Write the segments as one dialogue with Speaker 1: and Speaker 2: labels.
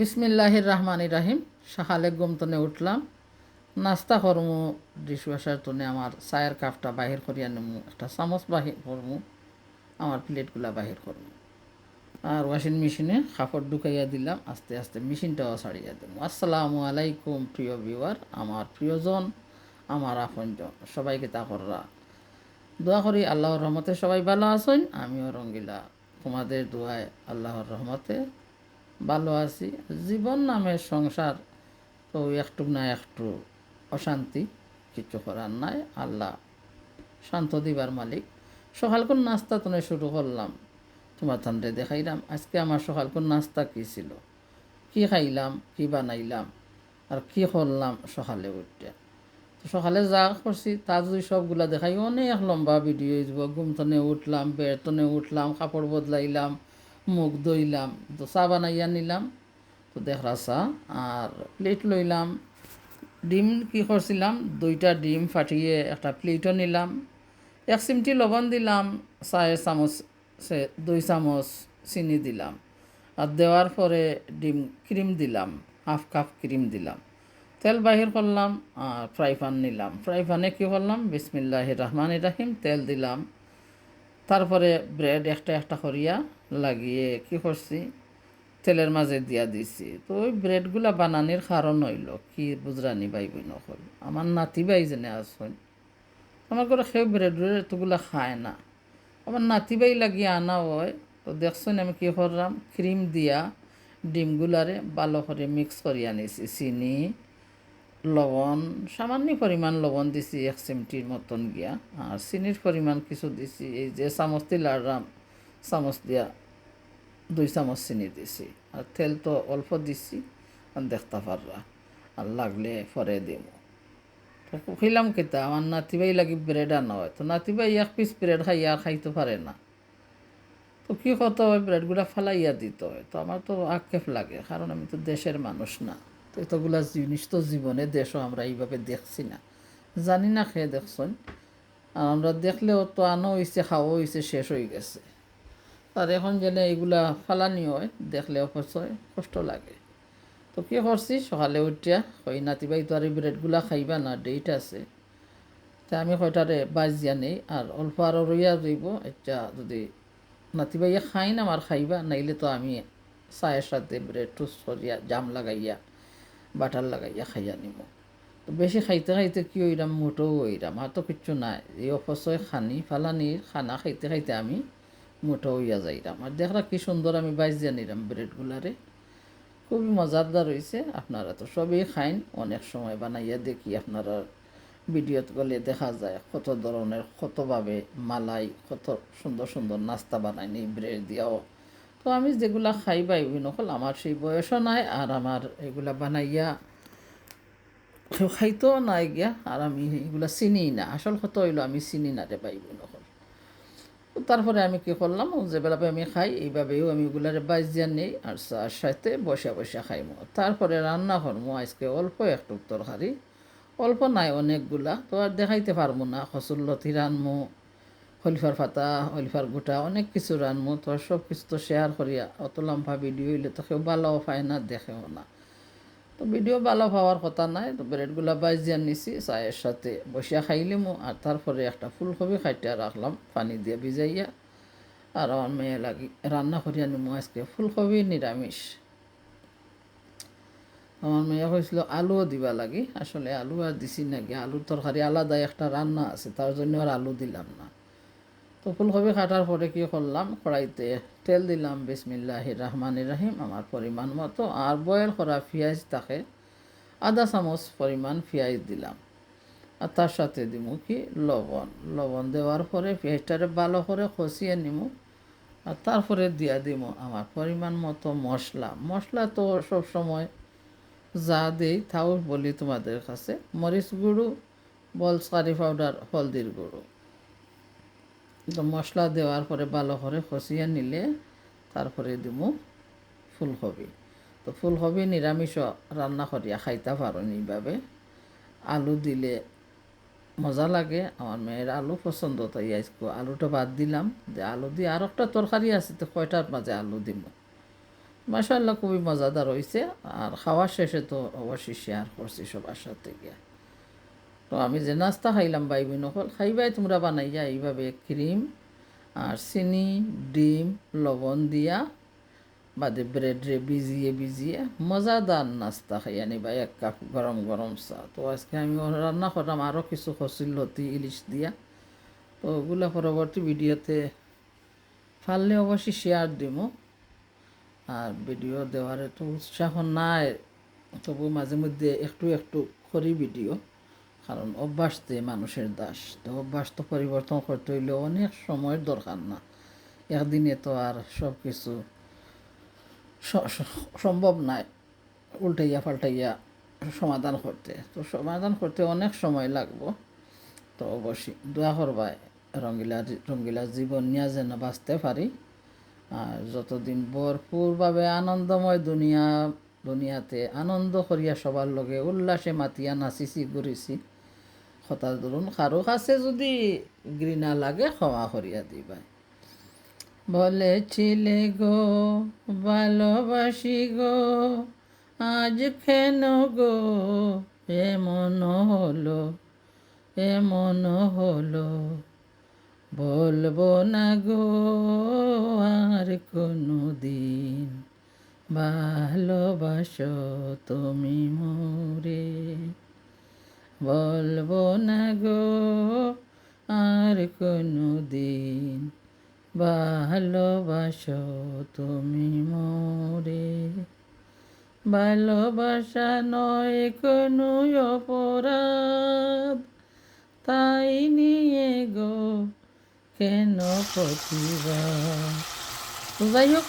Speaker 1: বিসমিল্লাহির রহমানির রাহিম। সকালে ঘুম তনে উঠলাম, নাস্তা করমু, ডিশওয়াশার তনে আমার চায়ের কাপটা বাহির করিয়া নেমু, একটা চামচ বাহির করমু, আমার প্লেটগুলা বাহির করমু, আর ওয়াশিং মেশিনে কাপড় ঢুকাইয়া দিলাম, আস্তে আস্তে মেশিনটাও ছাড়িয়া দেবো। আসসালামু আলাইকুম প্রিয় ভিউয়ার, আমার প্রিয়জন, আমার আপনজন, সবাইকে তা কররা দোয়া করি আল্লাহর রহমতে সবাই ভালো আছেন। আমিও রঙ্গিলা তোমাদের দোয়ায় আল্লাহর রহমতে ভালো আছি। জীবন নামের সংসার তো একটু না একটু অশান্তি, কিছু করার নাই, আল্লাহ শান্ত দিবার মালিক। সকালকুন নাস্তা তুমি শুরু করলাম, তোমার তান্ডে দেখাইলাম আজকে আমার সকালকুন নাস্তা কী ছিল, কি খাইলাম, কি বানাইলাম, আর কি করলাম সকালে উঠতে। তো সকালে যা করছি তা যদি সবগুলা দেখাই অনেক লম্বা ভিডিও যাব। ঘুম তনে উঠলাম, বেড় তনে উঠলাম, কাপড় বদলাইলাম, মুখ ধুইলাম, তো চা বানাইয়া নিলাম, তো দেখরা চা আর প্লেট লইলাম। ডিম কি করছিলাম, 2টা ডিম ফাটিয়ে একটা প্লেটও নিলাম, 1 চিমটি লবণ দিলাম, চায়ের চামচ 2 চামচ চিনি দিলাম, আর দেওয়ার পরে ডিম ক্রিম দিলাম, হাফ কাপ ক্রিম দিলাম, তেল বাহির করলাম, আর ফ্রাই প্যান নিলাম। ফ্রাই প্যানে কী করলাম, বিসমিল্লাহির রহমানির রাহিম, তেল দিলাম, তারপরে ব্রেড একটা একটা করিয়া লাগিয়ে কী করছি, তেলের মাঝে দিয়া দিছি। তো ওই ব্রেডগুলা বানানির কারণ হইল কি বুঝরানি ভাই বোন হল, আমার নাতি ভাই যেনে আসুন, আমার ঘরে সেই ব্রেড এতগুলা খায় না, আমার নাতি ভাই লাগিয়ে আনা হয়। তো দেখছেন আমি কী করলাম, ক্রিম দিয়া ডিমগুলারে ভালো করে মিক্স করিয়া নিছি, চিনি লবণ সামান্য পরিমাণ লবণ দিছি, 1 চিমটির মতন গিয়া, আর চিনির পরিমাণ কিছু দিছি, এই যে চামচ দিলাম চামচ দিয়া 2 চামচ চিনি দিছি, আর তেল তো অল্প দিছি, আর দেখতে পাররা, আর লাগলে পরে দিব। তো কইলাম কেতা আমার নাতিবাই লাগি ব্রেড আনা হয়, তো নাতিবাই 1 পিস ব্রেড খাইয়া আর খাইতে পারে না, তো কী করতে হয়, ব্রেডগুলা ফালাইয়া দিতে হয়। তো আমার তো আক্ষেপ লাগে, কারণ আমি তো দেশের মানুষ না, তো এতগুলা জিনিস তো জীবনে দেশও আমরা এইভাবে দেখছি না, জানি না খেয়ে দেখছেন, আর আমরা দেখলেও তো আনো হয়েছে, খাওয়া হয়েছে, শেষ হয়ে গেছে, আর এখন যেন এইগুলা ফালানি হয় দেখলে অপচয় কষ্ট লাগে। তো কী করছি, সকালে উঠিয়া কই নাতিবাই তো আর এই ব্রেডগুলা খাইবা না, ডেট আছে, তা আমি কয়টারে বাজিয়া নেই, আর অল্প আরও রইয়া যাইব, এটা যদি নাতিবাইয়া খাই না আমার খাইবা, নাইলে তো আমি চায়ের সাথে ব্রেড টোস্ট করিয়া জাম লাগাইয়া বাটার লাগাইয়া খাইয়া নিব। তো বেশি খাইতে খাইতে কি হইলাম, মোটেও হইলাম, আর তো কিচ্ছু নাই, এই অপচয় খানি ফালানির খানা খাইতে খাইতে আমি মোটো হইয়া যাইলাম। আর দেখরা কি সুন্দর আমি বাইজিয়া নিলাম ব্রেডগুলারে, খুবই মজাদার হয়েছে। আপনারা তো সবই খাইন, অনেক সময় বানাইয়া দেখি আপনারা ভিডিওত গেলে দেখা যায় কত ধরনের কতভাবে মালাই কত সুন্দর সুন্দর নাস্তা বানাই নি ব্রেড দিয়াও। তো আমি যেগুলা খাই বা নকল আমার সেই বয়সও নাই, আর আমার এগুলা বানাইয়া কেউ খাইতেও নাই গিয়া, আর আমি এগুলা চিনি না, আসল কথা হইলো আমি চিনি না রে পাইব নকল। তো তারপরে আমি কী করলাম, যেবেলাবে আমি খাই এইভাবেও আমি ওগুলারে বাইজিয়া নেই, আর চার সাথে বসে বসে খাইমো। তারপরে রান্না করমো আজকে অল্প একটু তরকারি, অল্প নাই অনেকগুলা, তো আর দেখাইতে পারবো না, কচুরলতি রানমো, হলিফার পাতা হলিফার গোটা অনেক কিছু রানমো, তো সব কিছু তো শেয়ার করিয়া অত লম্বা ভিডিও হইলে তো কেউ ভালোও পায় না, দেখেও না। তো ভিডিও ভালো পাওয়ার কথা নাই, তো ব্রেডগুলা বাইজিয়া নিছি, চায়ের সাথে বসিয়া খাইলিমো, আর তারপরে একটা ফুলকপি খাইতে রাখলাম পানি দিয়ে ভিজাইয়া, আর আমার মেয়ে লাগি রান্না করিয়া নিমো আজকে ফুলকপি নিরামিষ। আমার মেয়ে হয়েছিল আলুও দিবা লাগি, আসলে আলু আর দিছি নাকি, আলুর তরকারি আলাদা একটা রান্না আছে, তার জন্য আর আলু দিলাম না। তো ফুলকপি কাটার পরে কী করলাম, কড়াইতে তেল দিলাম, বিসমিল্লাহির রহমানির রহিম, আমার পরিমাণ মতো, আর বয়েল করা পেঁয়াজ তাকে আধা চামচ পরিমাণ পেঁয়াজ দিলাম, আর তার সাথে দিব কি লবণ। লবণ দেওয়ার পরে পেঁয়াজটারে ভালো করে কষিয়ে নিব, আর তারপরে দিয়া দিব আমার পরিমাণ মতো মশলা। মশলা তো সব সময় যা দেই তাও বলি তোমাদের কাছে, মরিচ গুঁড়ো, বলস কারি পাউডার, হলদির গুঁড়ো। তো মশলা দেওয়ার পরে ভালো করে কষিয়ে নিলে তারপরে দিব ফুলকপি। তো ফুলকপি নিরামিষও রান্না করিয়া খাইতে পারো এইভাবে, আলু দিলে মজা লাগে। আমার মেয়ের আলু পছন্দ, তাই আজকে আলুটা বাদ দিলাম, যে আলু দিয়ে আর একটা তরকারি আছে, তো কয়টার মাঝে আলু দিব। মাশাআল্লাহ খুবই মজাদার হয়েছে। আর খাওয়া শেষে তো অবশ্যই শেয়ার করছি সবার সাথে গিয়া। তো আমি যে নাস্তা খাইলাম ভাই বোন হল খাইবাই তোমরা বানাইয়া এইভাবে ক্রিম আর চিনি ডিম লবণ দিয়া বাদে ব্রেড রে ভিজিয়ে ভিজিয়ে মজাদার নাস্তা খাইয়া নিবা, 1 কাপ গরম গরম চা। তো আজকে আমি রান্না করলাম আরও কিছু কচুরলতি ইলিশ দিয়া। তো ওগুলা পরবর্তী ভিডিওতে পারলে অবশ্যই শেয়ার দিব। আর ভিডিও দেওয়ার তো উৎসাহ নাই, তবু মাঝে মধ্যে একটু একটু করি ভিডিও, কারণ অভ্যাস যে মানুষের দাস। তো অভ্যাস তো পরিবর্তন করতে হইলে অনেক সময়ের দরকার না, একদিনে তো আর সব কিছু সম্ভব নয় উল্টাইয়া পাল্টাইয়া সমাধান করতে। তো সমাধান করতে অনেক সময় লাগবো। তো অবশ্যই দোয়া করবাই রঙ্গিলা জীবন নিয়ে যেন বাঁচতে পারি। আর যতদিন ভরপুরভাবে আনন্দময় দুনিয়াতে আনন্দ করিয়া সবার লগে উল্লাসে মাতিয়া নাচিছি ঘুরিছি, কথা ধরুন কারো কাছে যদি ঘৃণা লাগে ক্ষমা করিয়া দিবা। বলেছিলে গো ভালোবাসি গো, আজ কেন গো এমন হলো, এমন হলো। বলবো না গো আর কোনো দিন, ভালোবাসো তুমি মোরে। বলবো না গো আর কোনো দিন, ভালোবাসো তুমি মোরে। ভালোবাসা নয় কোনো অপরাধ, তাই নিয়ে গো কেন প্রতিবাদ। তো যাই হোক,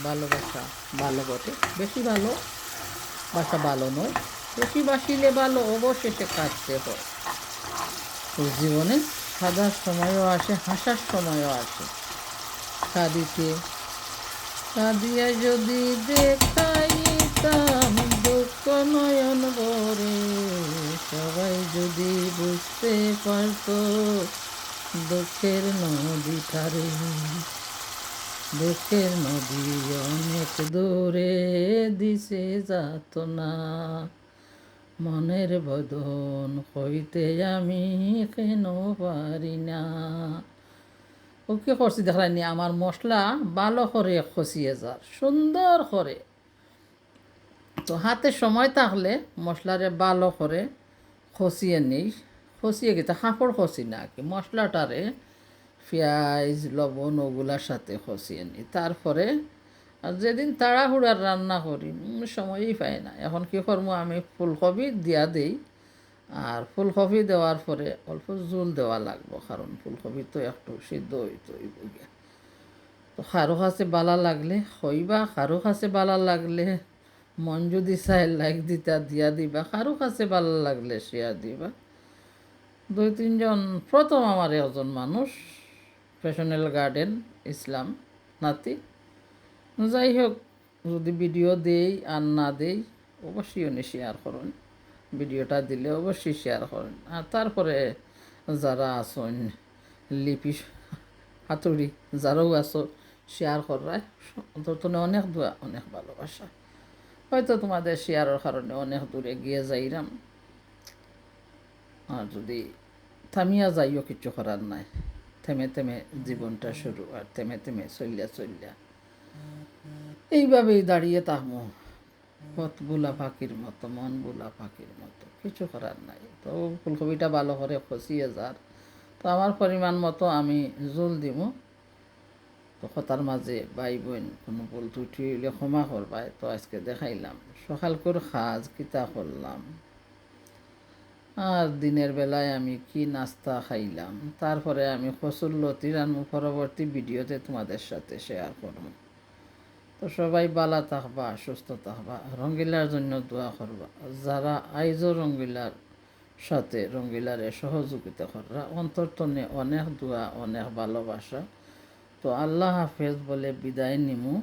Speaker 1: ভালোবাসা ভালো বটে, বেশি ভালোবাসা ভালো নয়, বেশি বাসিলে ভালো অবশেষে কাটতে হয়। তো জীবনে সাদার সময়ও আসে, হাসার সময়ও আসে। কাঁদিয়া যদি দেখাইতাম দুঃখ নয়ন ভরে, সবাই যদি বুঝতে পারতো দুঃখের নদী ধারে, দুঃখের নদী অনেক দূরে দিছে যাত না, মনের বদন হইতে আমি কেন পারি না। ও কি করছি দেখায়নি, আমার মশলা ভালো করে খসিয়ে যার সুন্দর করে। তো হাতে সময় থাকলে মশলারে ভালো করে খসিয়ে নিই, খসিয়ে গেতে হাঁপড় খসি না কি, মশলাটারে পেঁয়াজ লবণ ওগুলার সাথে খসিয়ে নিই। তারপরে আর যেদিন তাড়াহুড়ার রান্না করি সময়ই পাই না, এখন কী করবো আমি ফুলকপি দিয়া দিই। আর ফুলকপি দেওয়ার পরে অল্প জল দেওয়া লাগবো, কারণ ফুলকপি তো একটু সিদ্ধ হইতে হইব গিয়া। তো কারো কাছে বালা লাগলে হইবা, কারো কাছে বালা লাগলে মন যদি চাই লাইক দিতা দিয়া দিবা, কারো কাছে ভালো লাগলে শেয়ার দিবা। 2-3 জন প্রথম আমার একজন মানুষ ফ্যাশনেল গার্ডেন ইসলাম নাতি। যাই হোক, যদি ভিডিও দেই আর না দেই অবশ্যই উনি শেয়ার করুন, ভিডিওটা দিলে অবশ্যই শেয়ার করেন। আর তারপরে যারা আসুন লিপি হাতুড়ি যারাও আসো শেয়ার করায়, অন্তত অনেক দোয়া অনেক ভালোবাসা। হয়তো তোমাদের শেয়ারের কারণে অনেক দূরে গিয়ে যাইরাম। আর যদি থামিয়া যাইও কিছু করার নাই, থেমে থেমে জীবনটা শুরু, আর থেমে থেমে চল্যা এইভাবেই দাঁড়িয়ে থাকবো পথ বুলা পাখির মতো, মন বুলা পাখির মতো, কিছু করার নাই। তো ফুলকপিটা ভালো করে খসিয়ে যার। তো আমার পরিমাণ মতো আমি জল দিব। তো কথার মাঝে ভাই বোন কোনো ভুল ত্রুটি হইলে ক্ষমা করবাই। তো আজকে দেখাইলাম সকাল করে কাজ কিতা করলাম, আর দিনের বেলায় আমি কি নাস্তা খাইলাম, তারপরে আমি কচুরলতি রান্না পরবর্তী ভিডিওতে তোমাদের সাথে শেয়ার করব। তো সবাই ভালো থাকবা, সুস্থ থাকবা, রঙ্গিলার জন্য দোয়া করবা। যারা আইজও রঙ্গিলার সাথে রঙ্গিলারে সহযোগিতা কররা অন্তর্তনে অনেক দোয়া অনেক ভালোবাসা। তো আল্লাহ হাফেজ বলে বিদায় নিমু।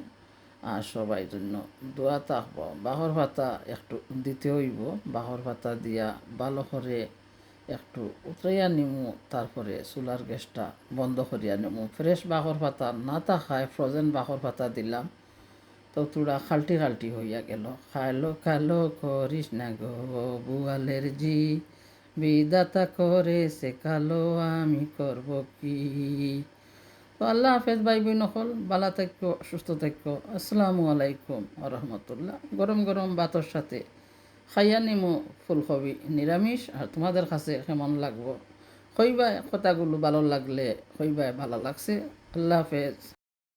Speaker 1: আর সবাই জন্য দোয়া থাকবো। বাহর ভাতা একটু দিতে হইব, বাহর ভাতা দিয়া ভালো করে একটু উতরাইয়া নিমু, তারপরে চুলার গ্যাসটা বন্ধ করিয়া নিমু। ফ্রেশ বাহর ভাতা না থাকায় ফ্রোজেন বাহর ভাতা দিলাম, তো তোরা খালটি খালটি হইয়া গেল। খালো খালো করিস না গো বুয়ালের জি, বিধাতা করে সে কালো আমি করব কি। তো আল্লাহ হাফেজ ভাই বোন নকল, বালা থাকো, সুস্থ থাকো। আসসালামু আলাইকুম রহমতুল্লাহ। গরম গরম ভাতর সাথে খাইয়া নিমু ফুলকপি নিরামিষ। আর তোমাদের কাছে কেমন লাগবো কইবা, কথাগুলো ভালো লাগলে কইবা ভালো লাগছে। আল্লাহ হাফেজ।